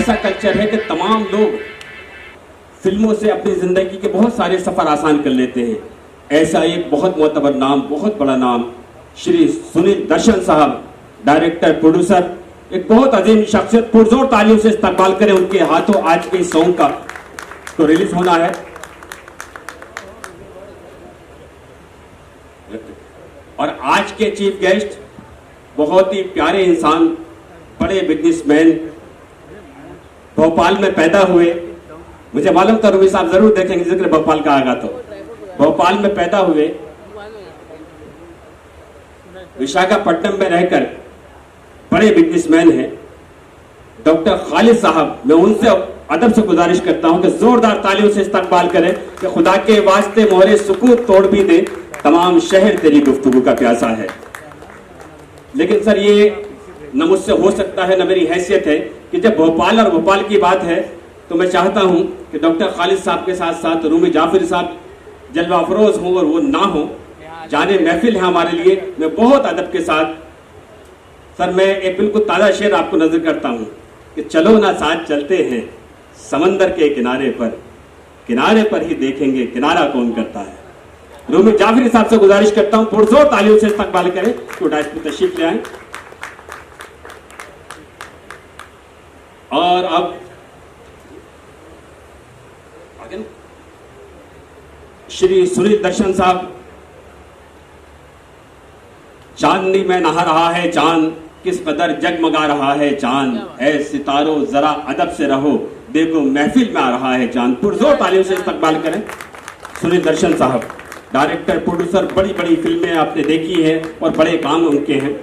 ऐसा कल्चर है कि तमाम लोग फिल्मों से अपनी ज़िंदगी के बहुत सारे सफ़र आसान कर लेते हैं। ऐसा एक बहुत मोतबर नाम, बहुत बड़ा नाम, श्री सुनील दर्शन साहब, डायरेक्टर प्रोड्यूसर, एक बहुत अजीम शख्सियत, पुरजोर तालियों से इस्तकबाल करें उनके हाथों आज के सॉन्ग का तो रिलीज होना है। और आज के चीफ गेस्ट बहुत ही प्यारे इंसान, बड़े बिजनेसमैन, भोपाल में पैदा हुए। मुझे मालूम था रूबी साहब जरूर देखेंगे जिक्र भोपाल का आगा, तो भोपाल में पैदा हुए, विशाखापट्टनम में रहकर बड़े बिजनेसमैन हैं डॉक्टर खालिद साहब। मैं उनसे अदब से गुजारिश करता हूं कि जोरदार तालियों से इस्तकबाल करें कि खुदा के वास्ते मोहरे सुकूत तोड़ भी दे, तमाम शहर तेरी गुफ्तगू का प्यासा है। लेकिन सर ये न मुझसे हो सकता है न मेरी हैसियत है कि जब भोपाल और भोपाल की बात है तो मैं चाहता हूं कि डॉक्टर खालिद साहब के साथ साथ रूमी जाफरी साहब जलवा अफरोज हो और वो ना हो, जाने महफिल है हमारे लिए। मैं बहुत अदब के साथ सर मैं एक बिल्कुल ताज़ा शेर आपको नजर करता हूं कि चलो ना साथ चलते हैं समंदर के किनारे पर ही देखेंगे किनारा कौन करता है। रूमी जाफरी साहब से गुजारिश करता हूं पुरजोर तालियों से इस्तकबाल करें तो डाइस पर तशरीफ ले आए। और अब श्री सुनील दर्शन साहब, चांदनी में नहा रहा है चांद, किस कदर जगमगा रहा है चांद, ऐ सितारों जरा अदब से रहो, देखो महफिल में आ रहा है चांद। पुरजोर तालियों से इस्तकबाल करें सुनील दर्शन साहब, डायरेक्टर प्रोड्यूसर, बड़ी बड़ी फिल्में आपने देखी है और बड़े काम उनके हैं।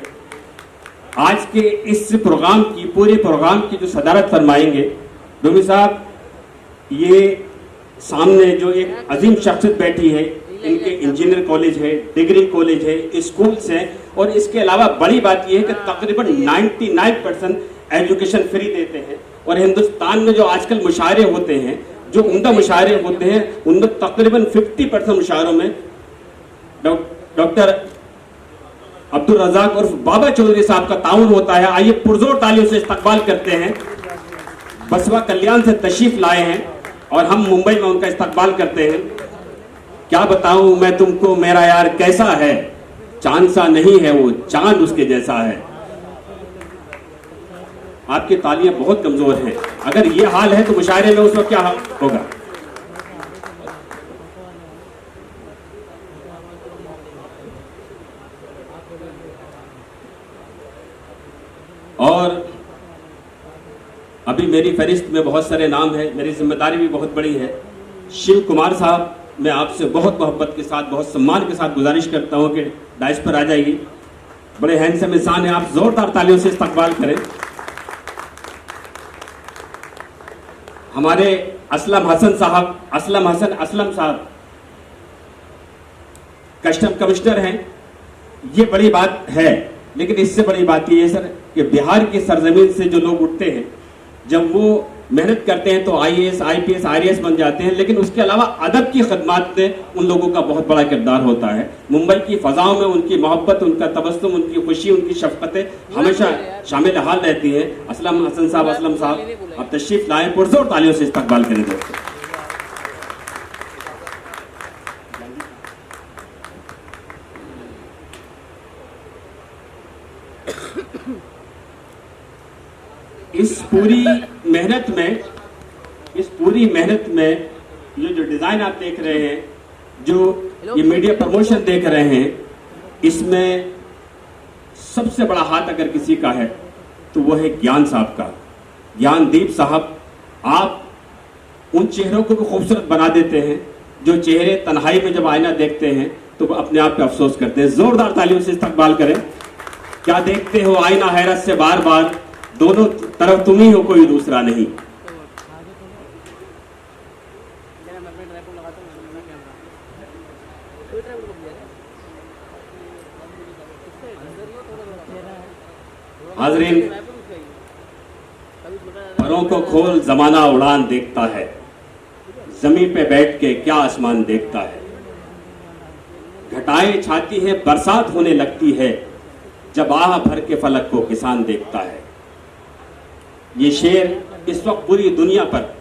आज के इस प्रोग्राम की, पूरे प्रोग्राम की जो सदारत फरमाएंगे रूमी साहब, ये सामने जो एक अजीम शख्सियत बैठी है, इनके इंजीनियर कॉलेज है, डिग्री कॉलेज है, स्कूल्स हैं, और इसके अलावा बड़ी बात यह है कि तकरीबन 99% एजुकेशन फ्री देते हैं। और हिंदुस्तान में जो आजकल मुशायरे होते हैं, जो उम्दा मुशायरे होते हैं, उनमें तकरीबन 50% मुशायरों में डॉक्टर अब्दुल रज़ाक और बाबा चौधरी साहब का ताउन होता है। आइए पुरजोर तालियों से इस्तकबाल करते हैं। बसवा कल्याण से तशरीफ लाए हैं और हम मुंबई में उनका इस्तकबाल करते हैं। क्या बताऊं मैं तुमको मेरा यार कैसा है, चांद सा नहीं है वो, चांद उसके जैसा है। आपकी तालियां बहुत कमजोर हैं, अगर ये हाल है तो मुशायरे में उस वक्त क्या होगा। और अभी मेरी फहरिस्त में बहुत सारे नाम हैं, मेरी जिम्मेदारी भी बहुत बड़ी है। शिव कुमार साहब, मैं आपसे बहुत मोहब्बत के साथ, बहुत सम्मान के साथ गुजारिश करता हूं कि डाइस पर आ जाइए। बड़े हैंडसम इंसान हैं आप, जोरदार तालियों से इस्तकबाल करें। हमारे असलम हसन साहब कस्टम कमिश्नर हैं। ये बड़ी बात है, लेकिन इससे बड़ी बात ये है सर कि बिहार की सरजमीन से जो लोग उठते हैं, जब वो मेहनत करते हैं तो IAS, IPS, RAS बन जाते हैं, लेकिन उसके अलावा अदब की खदमात में उन लोगों का बहुत बड़ा किरदार होता है। मुंबई की फ़ज़ाओं में उनकी मोहब्बत, उनका तबस्सुम, उनकी खुशी, उनकी शफ़क़तें हमेशा शामिल हाल रहती हैं। असलम हसन साहब आप तशरीफ़ लाएँ, पुरजोर तालियों से इस्तकबाल करें दोस्तों। इस पूरी मेहनत में ये जो डिज़ाइन आप देख रहे हैं, जो ये मीडिया प्रमोशन देख रहे हैं, इसमें सबसे बड़ा हाथ अगर किसी का है तो वो है ज्ञान साहब का। ज्ञानदीप साहब, आप उन चेहरों को भी खूबसूरत बना देते हैं जो चेहरे तन्हाई में जब आईना देखते हैं तो अपने आप पे अफसोस करते हैं। जोरदार तालियों से इस्तकबाल करें। क्या देखते हो आईना हैरत से बार बार, दोनों तरफ तुम ही हो, कोई दूसरा नहीं। हाजरीन, परों को खोल, जमाना उड़ान देखता है, जमीन पे बैठ के क्या आसमान देखता है। घटाएं छाती है, बरसात होने लगती है, जब आह भर के फलक को किसान देखता है। ये शेर इस वक्त पूरी दुनिया पर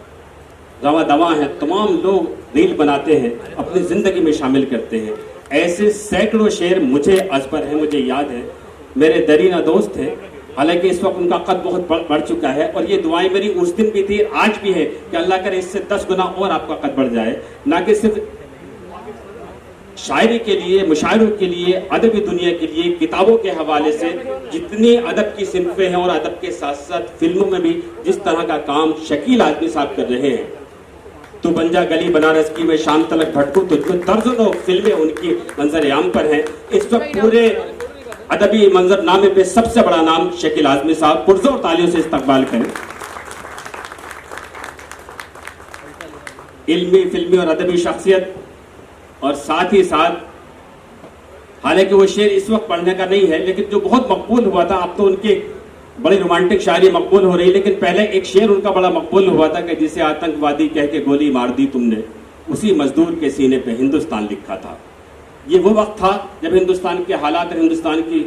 रवा दवा है, तमाम लोग रील बनाते हैं, अपनी ज़िंदगी में शामिल करते हैं। ऐसे सैकड़ों शेर मुझे अज़बर हैं, मुझे याद है, मेरे दरीना दोस्त हैं, हालांकि इस वक्त उनका कद बहुत बढ़ चुका है, और ये दुआएं मेरी उस दिन भी थी, आज भी है कि अल्लाह करे इससे 10 गुना और आपका कद बढ़ जाए। ना कि सिर्फ शायरी के लिए, मुशायरों के लिए, अदबी दुनिया के लिए, किताबों के हवाले से जितनी अदब की सिनफें हैं और अदब के साथ साथ फिल्मों में भी जिस तरह का काम शकील आज़मी साहब कर रहे हैं। तो बंजा गली बनारस की, मैं शाम तलक भटकूं, तो दर्जनों फिल्में उनकी मंजर-ए-आम पर हैं। इस वक्त पूरे अदबी मंजरनामे पे सबसे बड़ा नाम शकील आज़मी साहब, पुरजोर तालियों से इस्तकबाल करें। इल्मी, फिल्मी और अदबी शख्सियत, और साथ ही साथ हालांकि वो शेर इस वक्त पढ़ने का नहीं है, लेकिन जो बहुत मकबूल हुआ था, अब तो उनकी बड़ी रोमांटिक शायरी मकबूल हो रही, लेकिन पहले एक शेर उनका बड़ा मकबूल हुआ था कि जिसे आतंकवादी कह के गोली मार दी तुमने, उसी मजदूर के सीने पे हिंदुस्तान लिखा था। ये वो वक्त था जब हिंदुस्तान के हालात और हिंदुस्तान की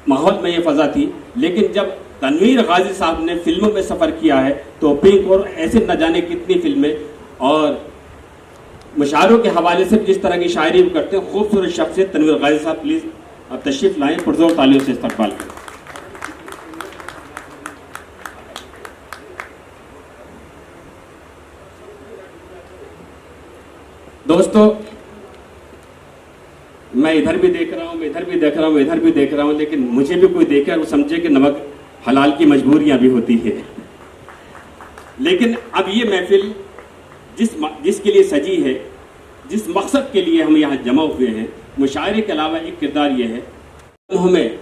माहौल में ये फजा थी, लेकिन जब तनवीर गाजी साहब ने फिल्मों में सफ़र किया है तो पिंक और ऐसे न जाने कितनी फिल्में और मुशायरों के हवाले से जिस तरह की शायरी करते हैं, खूबसूरत शख्सियत तनवीर गाजी साहब, प्लीज़ अब तशरीफ़ लाएं, पुरजोर तालियों से इस्तकबाल करें। दोस्तों, मैं इधर भी देख रहा हूँ, मैं इधर भी देख रहा हूँ, मैं इधर भी देख रहा हूँ, लेकिन मुझे भी कोई देखे वो समझे कि नमक हलाल की मजबूरियाँ भी होती है। लेकिन अब ये महफिल जिसके लिए सजी है, जिस मकसद के लिए हम यहाँ जमा हुए हैं, मुशायरे के अलावा एक किरदार ये है, हमें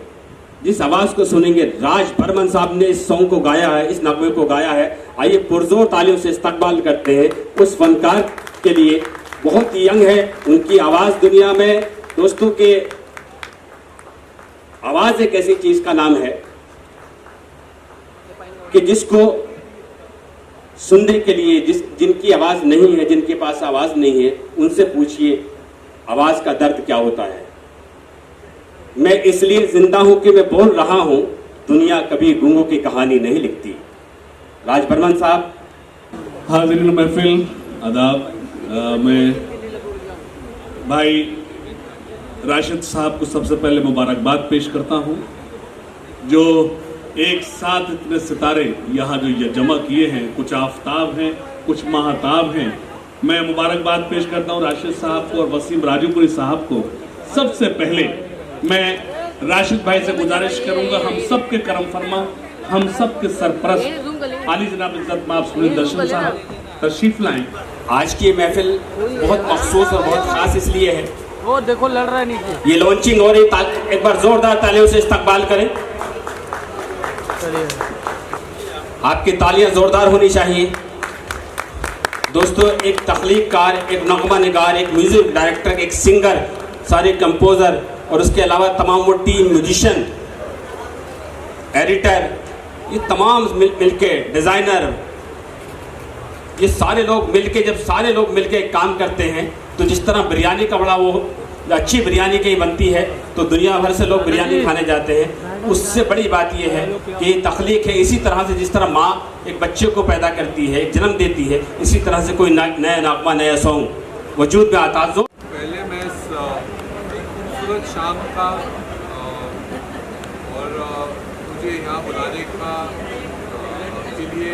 जिस आवाज़ को सुनेंगे, राज बर्मन साहब ने इस सॉन्ग को गाया है, इस नगमे को गाया है। आइए पुरजोर तालियों से इस्तकबाल करते हैं उस फनकार के लिए, बहुत ही यंग है, उनकी आवाज़ दुनिया में दोस्तों के, आवाज़ एक ऐसी चीज़ का नाम है कि जिसको सुनने के लिए, जिनकी आवाज़ नहीं है, जिनके पास आवाज़ नहीं है, उनसे पूछिए आवाज़ का दर्द क्या होता है। मैं इसलिए जिंदा हूं कि मैं बोल रहा हूं, दुनिया कभी गूंगों की कहानी नहीं लिखती। राज बर्मन साहब। हाज़िरीन महफिल, आदाब। मैं भाई राशिद साहब को सबसे पहले मुबारकबाद पेश करता हूं, जो एक साथ इतने सितारे यहाँ जो जमा किए हैं, कुछ आफताब हैं, कुछ महाताब हैं। मैं मुबारकबाद पेश करता हूँ राशिद साहब को और वसीम राजूपुरी साहब को। सबसे पहले मैं राशिद भाई से गुजारिश करूँगा, हम सब के करम फरमा, हम सब के सरपरस्त आली जनाब इज्जत माफ सुनील दर्शन साहब तशरीफ लाएं। आज की महफिल बहुत मखसूस और बहुत खास इसलिए है, वो देखो लड़ रहा है नीचे, ये लॉन्चिंग हो रही, एक बार जोरदार तालियों से इस्तकबाल करें। आपकी तालियां जोरदार होनी चाहिए। दोस्तों, एक तख्लीककार, एक नगमा निगार, एक म्यूजिक डायरेक्टर, एक सिंगर, सारे कंपोजर और उसके अलावा तमाम वो टीम, म्यूजिशियन, एडिटर, ये तमाम मिलके, डिज़ाइनर, ये सारे लोग मिलके, जब सारे लोग मिलके काम करते हैं तो जिस तरह बिरयानी का बड़ा वो अच्छी बिरयानी कहीं बनती है तो दुनिया भर से लोग बिरयानी खाने जाते हैं। उससे बड़ी बात यह है कि तख्लीक है। इसी तरह से जिस तरह माँ एक बच्चे को पैदा करती है, जन्म देती है, इसी तरह से कोई नया नागमा, नया सॉन्ग वजूद में आता है। पहले मैं इस खूबसूरत शाम का और मुझे यहाँ बुलाने का के लिए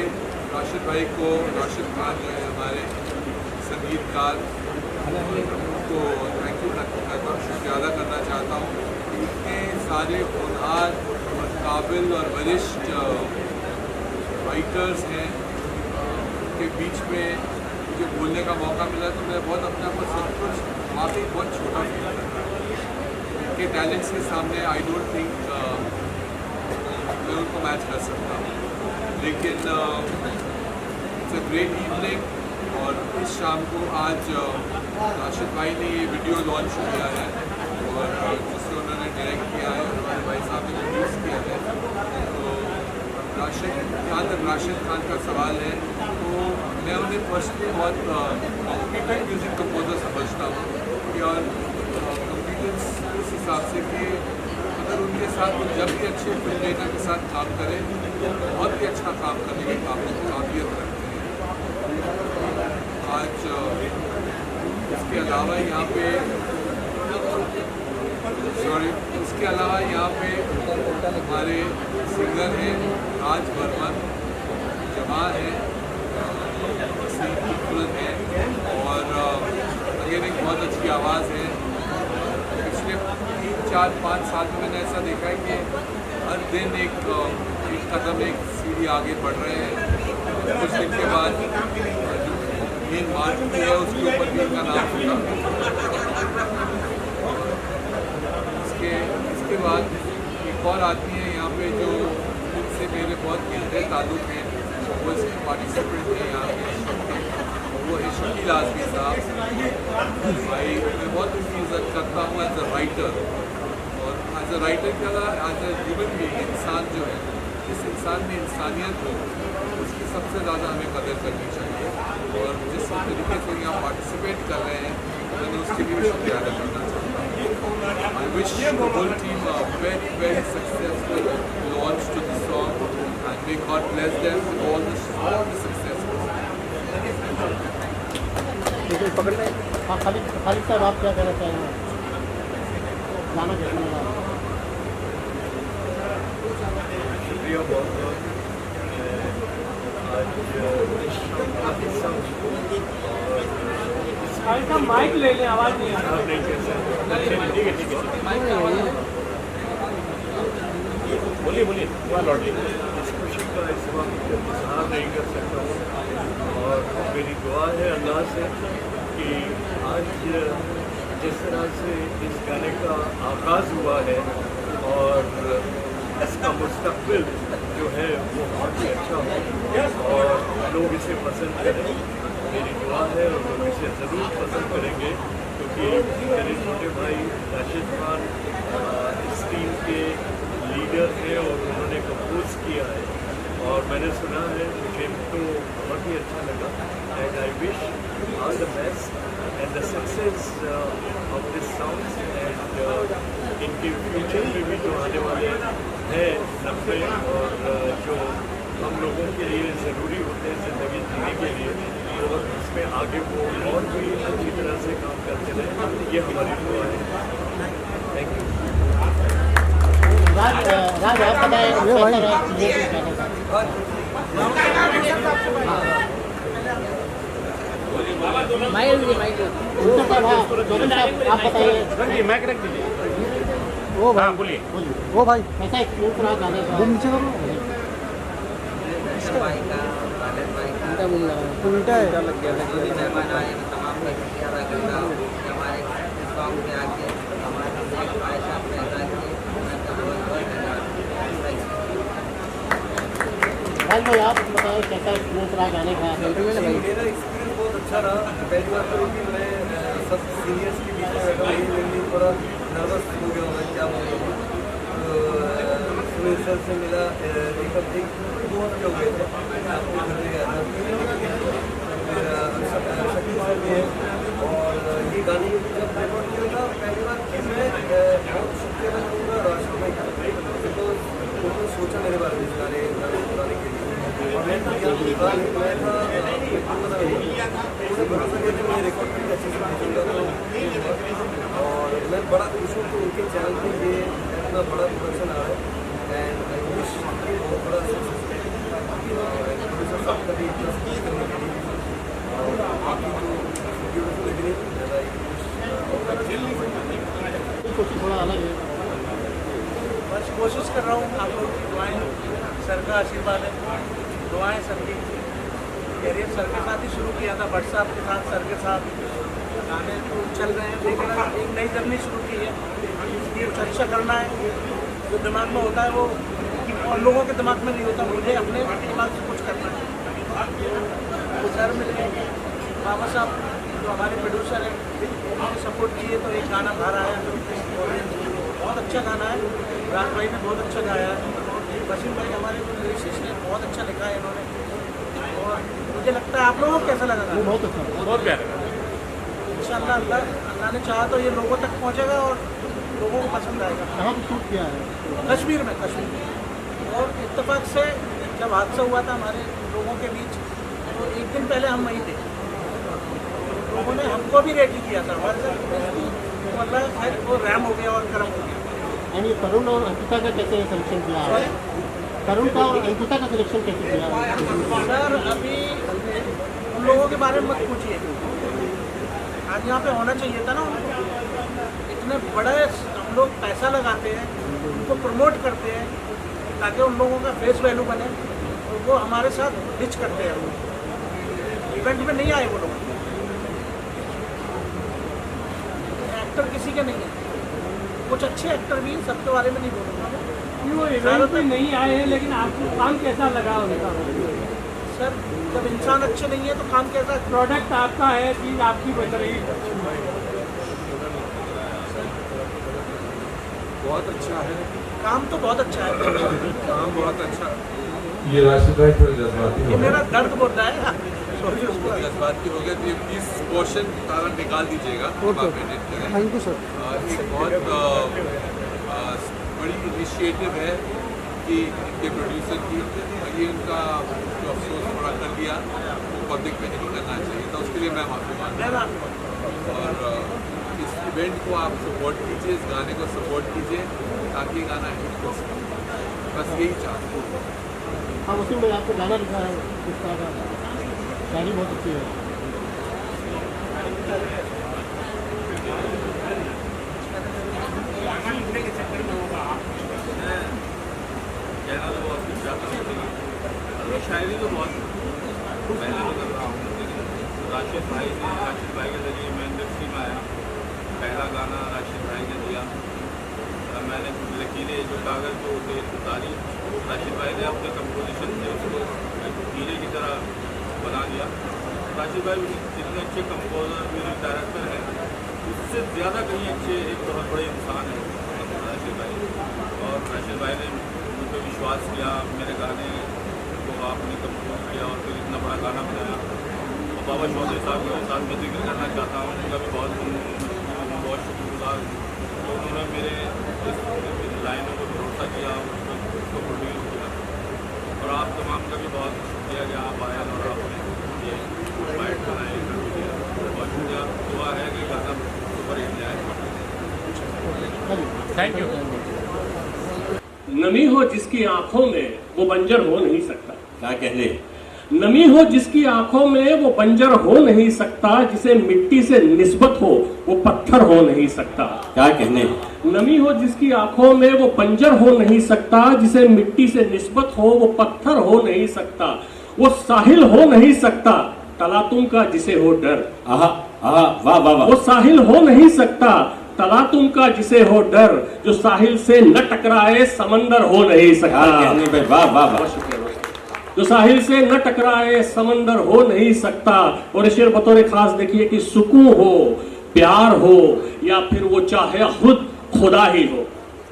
राशिद भाई को, राशिद खान जो है हमारे संगीतकार, उनको थैंक यू शुक्रिया अदा करना चाहता हूँ। इतने सारे होनहार और काबिल और वरिष्ठ राइटर्स हैं, उनके बीच में मुझे बोलने का मौका मिला तो मैं बहुत अपने आप को सब कुछ वाकई बहुत छोटा फील कर रहा हूँ। इनके टैलेंट्स के सामने आई डोंट थिंक मैं उनको मैच कर सकता हूँ, लेकिन इट्स अ ग्रेट इवनिंग। और इस शाम को आज राशिद भाई ने ये वीडियो लॉन्च किया है और जिसे उन्होंने डायरेक्ट किया है, हमारे भाई साहब ने प्रोड्यूस किया है। तो जहाँ तक राशिद खान का सवाल है तो मैं उन्हें पर्सनली बहुत कॉम्पिटेंट म्यूज़िक कंपोजर समझता हूँ। और कॉम्पिटेंस इस हिसाब से कि अगर उनके साथ जब भी अच्छे फिल्म मेकर के साथ काम करें तो बहुत ही अच्छा काम करने की काबिलियत रखते हैं। आज इसके अलावा यहाँ पे हमारे सिंगर हैं राज बर्मन, जमाल हैं, सीखुलन है और अगेन एक बहुत अच्छी आवाज़ है। पिछले 3-4-5 साल में मैंने ऐसा देखा है कि हर दिन एक कदम एक सीढ़ी आगे बढ़ रहे हैं। कुछ दिन के बाद मेन मार्केट है उसके ऊपर भी इनका नाम होगा। इसके बाद एक और आदमी है यहाँ पे जो जिनसे मेरे बहुत गहरे ताल्लुक हैं, वो इसमें पार्टिसिपेंट हैं यहाँ पे, वो है शकील आज़मी साहब। भाई मैं बहुत उनकी इज्जत करता हूँ एज अ राइटर, और एज अ राइटर का एज अ ह्यूमन बीइंग, इंसान जो है, जिस इंसान में इंसानियत हो उसकी सबसे ज़्यादा हमें कदर करनी चाहिए। और जिस तरीके से यहाँ पार्टिसिपेट कर रहे हैं मैंने उसके लिए शुक्रिया अदा करना चाहता हूँ। I wish the whole team a very, very successful launch to the song, and may God bless them with all the successes. हाँ, खालिद साहब आप क्या कहना चाहेंगे? गाना कैसा लगा? शुक्रिया बहुत बहुत। आज का माइक ले लें, आवाज़ नहीं आ रहा। बोलिए इस खुशी का इस वक्त इजहार नहीं कर सकता हूँ, और मेरी दुआ है अल्लाह से कि आज जिस तरह से इस गाने का आगाज़ हुआ है और इसका मुस्तकबिल जो है वो बहुत ही अच्छा हो और लोग इसे पसंद करें। मेरी दुआ है और लोग इसे ज़रूर पसंद करेंगे, क्योंकि मेरे छोटे भाई राशिद खान इस टीम के लीडर थे और उन्होंने कंपोज किया है, और मैंने सुना है, मुझे तो बहुत ही अच्छा लगा। And I wish all the best and the success of this song, and इनके फ्यूचर में भी जो आने वाले हैं 90 और जो हम लोगों के लिए ज़रूरी होते हैं ज़िंदगी जीने के लिए, और इसमें आगे वो और भी अच्छी तरह से काम करते रहें, ये हमारी दुआ है। Thank you. राज आप बताएं कैसा रहा ये आप बताइए। वो भाई वो भाई कैसा एक्सपीरियंस रहा गाने का? नीचे करो, उल्टा है लग गया है। मेहमान आए तमाम का शुक्रिया अदा करता हूँ कि हमारे सॉन्ग में आके हमारे ख्वाहिशात में अदा किए। मैं बहुत बहुत धन्यवाद। भाई आप बताएं कैसा एक्सपीरियंस रहा गाने का? मेरा एक्सपीरियंस बहुत अच्छा रहा। पहली बात तो कि मैं सब सीनियर्स के बीच में बैठा, ये मेरे लिए थोड़ा नर्वस हो गया मैं क्या बोलूँ। सुनील सर से मिला, एक हफ्ते दो हफ्ते हो गए थे, आपके घर पे गया था। मेरा शकील सर भी है, और ये गाने जब रिकॉर्ड किया था पहली बार कि मैं बहुत शुक्रिया अदा करूँगा राशिद भाई का, बिकॉज उन्होंने सोचा मेरे बारे में गाने गाने के लिए, और मैं था मुझे भरोसा किया कि मैं रिकॉर्ड करके अच्छे से भेजूँगा। और मैं बड़ा खुश हूँ कि उनके चैनल पे ये इतना बड़ा प्रोडक्शन आ रहा है, एंड आई विश बहुत बड़ा प्रोड्यूसर साहब का भी करने के लिए, और बाकी तो ब्यूटीफुल कुछ थोड़ा अलग है। बस कोशिश कर रहा हूँ, आप लोगों की दुआएं, सर का आशीर्वाद है, दुआएं सबकी। कैरियर सर के साथ ही शुरू किया था, भट्ट साहब के साथ, सर के साथ गाने तो चल रहे हैं, लेकिन एक नई जर्नी शुरू की है। ये अच्छा करना है, जो दिमाग में होता है वो और लोगों के दिमाग में नहीं होता, मुझे अपने दिमाग से कुछ करना है। तो सर मिल गए, बाबा साहब जो हमारे प्रोड्यूसर हैं, उन्होंने सपोर्ट किए तो एक गाना बाहर आया, बहुत अच्छा गाना है। राज भाई ने बहुत अच्छा गाया है, वसीम भाई हमारे लिरिसिस्ट ने बहुत अच्छा लिखा है इन्होंने, और मुझे लगता है आप लोगों को कैसा लगा? बहुत अच्छा, बहुत प्यारा। इंशाअल्लाह अल्लाह ने चाहा तो ये लोगों तक पहुँचेगा और लोगों को पसंद आएगा। कहाँ पे शूट किया है? कश्मीर में, कश्मीर में। और इत्तेफाक से जब हादसा हुआ था हमारे लोगों के बीच, तो एक दिन पहले हम वहीं थे। लोगों ने हमको भी रेडी किया था हमारे साथ, मतलब खैर वो रैम हो गया और गर्म हो गया। यानी तरुण और अंकिता का कैसे सिलेक्शन किया है? तरुण का और अंकिता का सिलेक्शन कैसे किया है? सर अभी उन लोगों के बारे में मत पूछिए, आज यहाँ पे होना चाहिए था ना उनको। इतने बड़े हम लोग पैसा लगाते हैं, उनको प्रमोट करते हैं ताकि उन लोगों का फेस वैल्यू बने, और वो हमारे साथ डिच करते हैं। इवेंट में नहीं आए वो लोग, एक्टर किसी के नहीं है, कुछ अच्छे एक्टर भी हैं, सबके बारे में नहीं बोलूँगा। वो इवेंट में नहीं आए हैं, लेकिन आपको काम कैसा लगा उनका? सर जब इंसान अच्छे नहीं है तो काम कैसा? प्रोडक्ट आपका है, चीज़ आपकी बन रही है। बहुत अच्छा है, काम तो बहुत अच्छा है। काम बहुत अच्छा। ये राशिद भाई थोड़े जज्बाती ये हो मेरा दर्द बोल रहा है, सॉरी उसको। जज्बाती हो गया तो ये प्लीज पोर्शन सारा निकाल दीजिएगा। Thank you sir. एक बहुत बड़ी इनिशिएटिव है कि इनके प्रोड्यूसर की, और ये उनका जो अफसोस थोड़ा कर दिया वो पब्लिक में नहीं करना चाहिए था, उसके लिए मैं माफी मांगता हूँ। और इस इवेंट को आप सपोर्ट कीजिए, इस गाने को सपोर्ट कीजिए ताकि ये गाना हिट हो सके, बस यही चाहता हूँ। हाँ वसीम भाई, आपको गाना लिखा है किस तरह का? शायरी बहुत अच्छी है। शायरी तो बहुत पहले तो कर रहा हूँ, लेकिन राशिद भाई के जरिए मैं इंडस्ट्री में आया। पहला गाना राशिद भाई ने दिया, मैंने लकीरें जो कागज़ पे उठे उतारी, राशिद भाई ने अपने कंपोजिशन से उसको हीरे की तरह बना दिया। राशिद भाई इतने अच्छे कंपोजर, म्यूजिक डायरेक्टर हैं, उससे ज़्यादा कहीं अच्छे एक बहुत बड़े इंसान हैं राशिद भाई। और राशिद भाई ने मुझ पर विश्वास किया, मेरे गाने को आपने कंपोज किया और फिर इतना बड़ा गाना बनाया। और बाबा चौधरी साहब के साथ मैं जिक्र करना चाहता हूँ, उनका भी बहुत शुक्रगुजार। तो उन्होंने मेरे इस लाइनों को भरोसा किया, उसको प्रोड्यूस किया। और आप तमाम का भी बहुत शुक्रिया कि आप आए और आपने ये फाइट बनाए। बहुत शुक्रिया, दुआ है कि गाना सुपर हिट जाए। Thank you. नमी हो जिसकी आंखों में वो बंजर हो नहीं सकता। क्या कहने? नमी हो जिसकी आंखों में वो बंजर हो नहीं सकता, जिसे मिट्टी से निस्बत हो वो पत्थर हो नहीं सकता। क्या कहने? नमी हो जिसकी आंखों में वो बंजर हो नहीं सकता, जिसे मिट्टी से निस्बत हो वो पत्थर हो नहीं सकता। वो साहिल हो नहीं सकता तलातुम का जिसे हो डर। आहा आहा, वाह वाह वाह। वो साहिल हो नहीं सकता तलातुम का जिसे हो डर, जो साहिल से न टकराए समंदर हो नहीं सकता। क्या कहने भाई, वाह वाह वाह। जो साहिल से न टकराए समंदर हो नहीं सकता। और शेर बतौर खास देखिए कि सुकून हो, प्यार हो, या फिर वो चाहे खुद खुदा ही हो।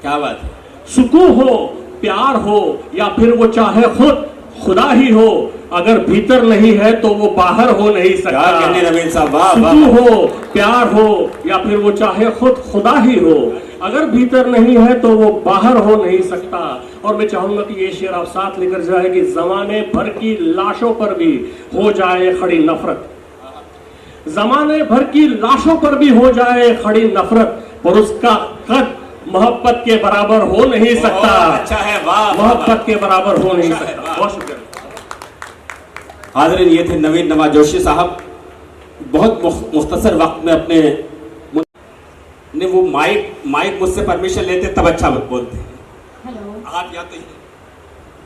क्या बात है? सुकून हो, प्यार हो, या फिर वो चाहे खुद खुदा ही हो, अगर भीतर नहीं है तो वो बाहर हो नहीं सकता। क्या कहने नवीन साहब, वाह वाह। सुकून हो, प्यार हो, या फिर वो चाहे खुद खुदा ही हो, अगर भीतर नहीं है तो वो बाहर हो नहीं सकता। और मैं चाहूंगा कि ये शेर आप साथ लेकर जाए कि जमाने भर की लाशों पर भी हो जाए खड़ी नफरत, जमाने भर की लाशों पर भी हो जाए खड़ी नफरत, पर उसका कद मोहब्बत के बराबर हो नहीं सकता। अच्छा है, वाह। मोहब्बत के बराबर हो नहीं सकता। बहुत शुक्रिया। हाज़रीन, ये थे नवीन नवाज जोशी साहब। बहुत मुख्तसर वक्त में अपने ने वो माइक मुझसे परमिशन लेते तब अच्छा बोलते। हेलो, आप या तो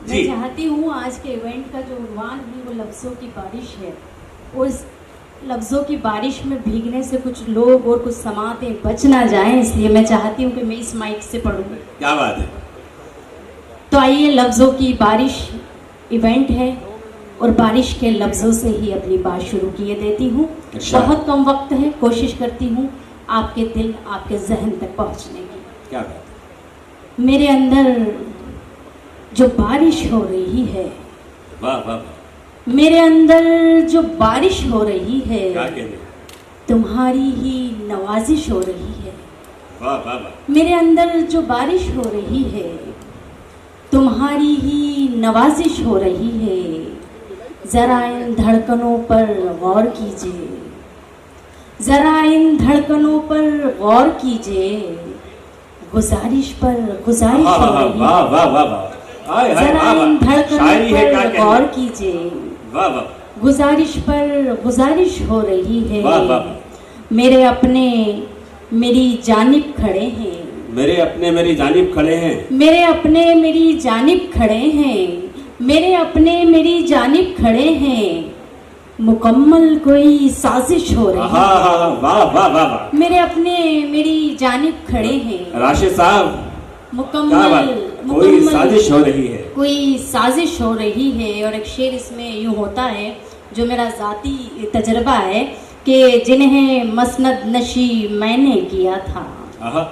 मैं चाहती हूँ आज के इवेंट का जो उन्वान है वो लफ्ज़ों की बारिश है। उस लफ्ज़ों की बारिश में भीगने से कुछ लोग और कुछ समातें बच ना जाएं, इसलिए मैं चाहती हूँ कि मैं इस माइक से पढ़ूँ। क्या बात है। तो आइए, लफ्ज़ों की बारिश इवेंट है और बारिश के लफ्ज़ों से ही अपनी बात शुरू किए देती हूँ। बहुत कम वक्त है, कोशिश करती हूँ आपके दिल, आपके जहन तक पहुँचने की। क्या बात? मेरे अंदर जो बारिश हो रही है, वाह वाह। मेरे अंदर जो बारिश हो रही है, क्या कहने? तुम्हारी ही नवाजिश हो रही है। वाह वाह वाह। मेरे अंदर जो बारिश हो रही है, तुम्हारी ही नवाजिश हो रही है। जरा इन धड़कनों पर गौर कीजिए, जरा इन धड़कनों पर गौर कीजिए। गुजारिश पर गुजारिश हो रही है। वाह वाह वाह वाह। हाय हाय जरा वाह इन वाह। धड़कनों शायरी है, क्या पर कहने। गौर कीजिए। वाह वाह गुजारिश पर गुजारिश हो रही है। वाह वाह। मेरे अपने मेरी जानिब खड़े हैं, मेरे अपने मेरी जानिब खड़े हैं। मेरे अपने मेरी जानिब खड़े हैं, मेरे अपने मेरी जानिब खड़े हैं। मुकम्मल कोई साजिश हो रही हाँ है। हाँ वाह वाह वाह वाह। मेरे अपने मेरी जानिब खड़े हैं। राशिद साहब, क्या मुकम्मल बात, कोई साजिश हो रही है। कोई साजिश हो रही है। और एक शेर इसमें यूँ होता है, जो मेरा ज़ाती तजर्बा है, कि जिन्हें मसनद नशी मैंने किया था, आहा,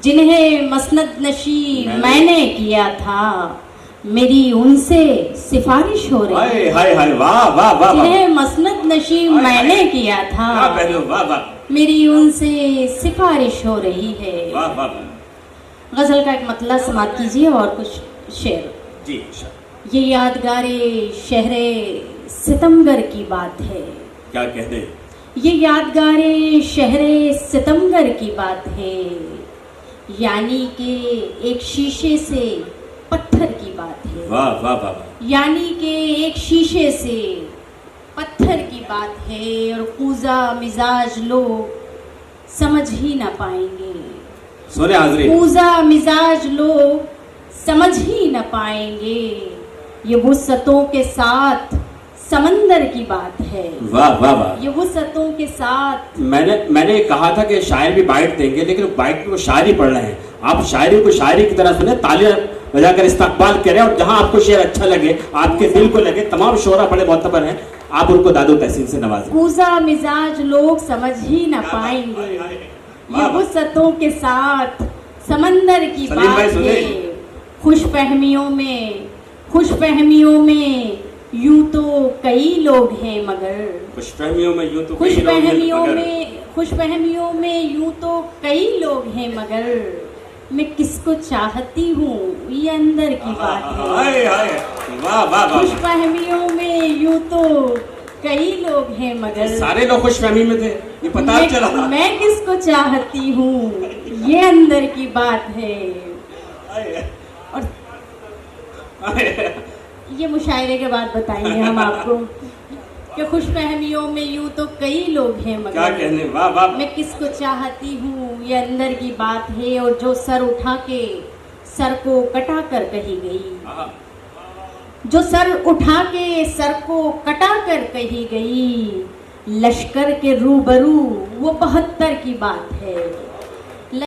जिन्हें मसनद नशी मैंने किया था, मेरी उनसे सिफारिश हो रही हाय है। हाय हाय वाह वाह वाह वाह। जिन्हें मसनद नशी मैंने किया क्या था, पहलू, वाह वाह मेरी उनसे सिफारिश हो रही है। वाह वाह वाह। गजल का एक मतला समाप्त कीजिए और कुछ शेर। जी अच्छा। ये यादगारे शहरे सितमगर की बात है, क्या कहते हैं। ये यादगारे शहरे सितमगर की बात है। यानी कि एक शीशे से पत्थर की बात है। वाह वाह वाह वाह। यानी कि एक शीशे से पत्थर की बात है। और कूजा मिजाज लोग समझ ही ना पाएंगे। सुने हाजरीन, कूजा मिजाज लोग समझ ही न पाएंगे। ये वुसअतों के साथ समंदर की बात है। वाह वाह वाह। ये वुसअतों के साथ। मैंने कहा था कि शायर भी बाइट देंगे, लेकिन बाइट में वो शायरी पढ़ रहे हैं। आप शायरी को शायरी की तरह सुने, तालियां बजाकर इस्तकबाल करें, और जहां आपको शेर अच्छा लगे, आपके दिल को लगे, तमाम शोरा बड़े मोतबर हैं, आप उनको दादो तहसीन से नवाजें। कूजा मिजाज लोग समझ ही न पाएंगे। ये वुसअतों के साथ समंदर की सलीम भाई बात सुने। है। खुशफहमियों में यूं तो कई लोग हैं, मगर खुशफहमियों में यूं तो कई लोग हैं, खुशफहमियों में यूं तो कई लोग हैं, मगर मैं किसको चाहती हूँ ये अंदर की बात है। हाय हाय वाह वाह वाह। खुशफहमियों में यूं तो कई लोग हैं, मगर सारे लोग खुशफहमी में थे, ये पता चला। मैं किसको चाहती हूँ ये अंदर की बात है। और ये मुशायरे के बाद बताएंगे हम आपको कि खुशफहमियों में यूं तो कई लोग हैं, क्या मगर कहने, वाह वाह। मैं किसको चाहती हूँ ये अंदर की बात है। और जो सर उठा के सर को कटा कर कही गई, जो सर उठा के सर को कटा कर कही गई, लश्कर के रूबरू वो 72 की बात है।